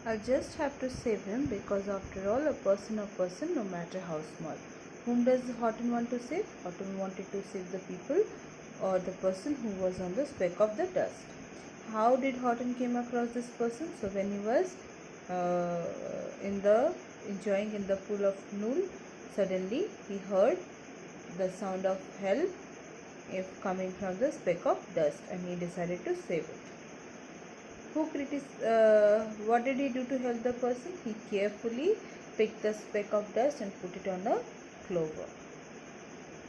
I'll just have to save him because after all, a person no matter how small. Whom does Horton want to save? Horton wanted to save the people or the person who was on the speck of the dust. How did Horton came across this person? So when he was enjoying in the pool of Nool, suddenly he heard the sound of help if coming from the speck of dust, and he decided to save it. What did he do to help the person? He carefully picked the speck of dust and put it on a clover.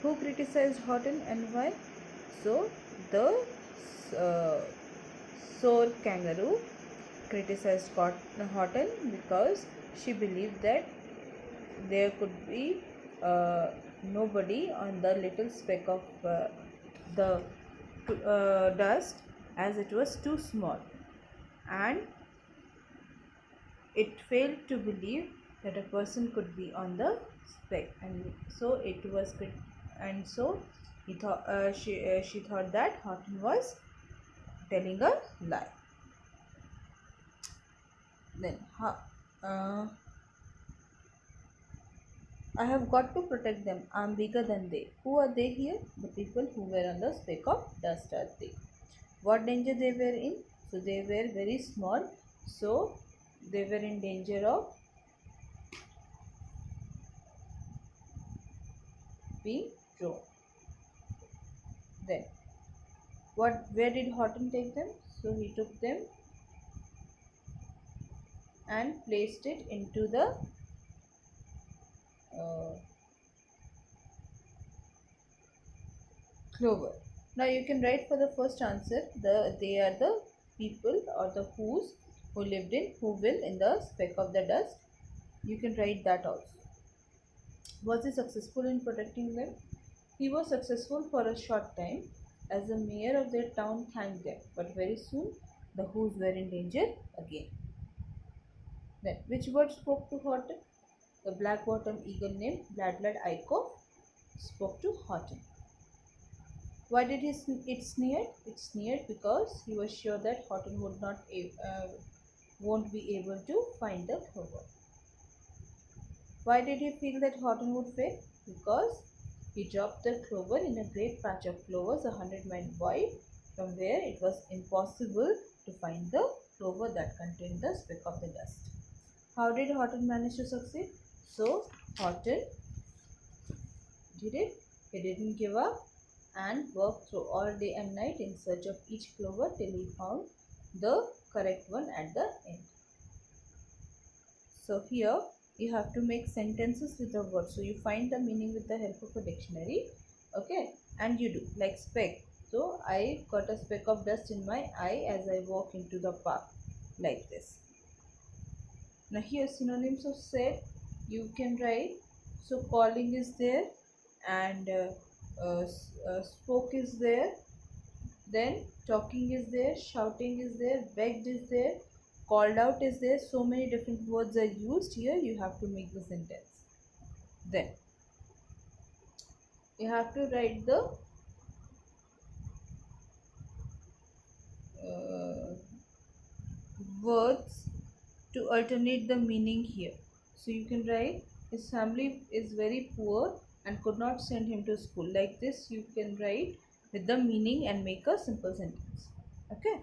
Who criticized Horton and why? So the uh, sore kangaroo criticized Horton because she believed that there could be nobody on the little speck of the dust, as it was too small, and it failed to believe that a person could be on the speck, and so it was and so he thought she thought that Horton was telling a lie. Then I have got to protect them. I am bigger than they. Who are they here? The people who were on the speck of dust are they. What danger they were in? So they were very small, so they were in danger of being thrown. Then where did Horton take them? So he took them and placed it into the uh, clover. Now you can write for the first answer. They are the people or the who lived in Whoville in the speck of the dust. You can write that also. Was he successful in protecting them? He was successful for a short time, as the mayor of their town thanked them, but very soon the Whos were in danger again. Then, which bird spoke to Horton? The black-bottom eagle named Bladlad Iko spoke to Horton. Why did it sneer? It sneered because he was sure that Horton won't be able to find the clover. Why did he feel that Horton would fail? Because he dropped the clover in a great patch of clovers 100 miles wide, from where it was impossible to find the clover that contained the speck of the dust. How did Horton manage to succeed? So Horton did it. He didn't give up and worked through all day and night in search of each clover till he found the correct one at the end. So here you have to make sentences with the word. So you find the meaning with the help of a dictionary. Okay, and you do like speck. So I got a speck of dust in my eye as I walk into the park, like this. Now here synonyms of said you can write. So calling is there, and spoke is there, then talking is there, shouting is there, begged is there, called out is there. So many different words are used here. You have to make the sentence. Then you have to write the words to alternate the meaning here. So you can write his family is very poor and could not send him to school. Like this you can write with the meaning and make a simple sentence. Okay.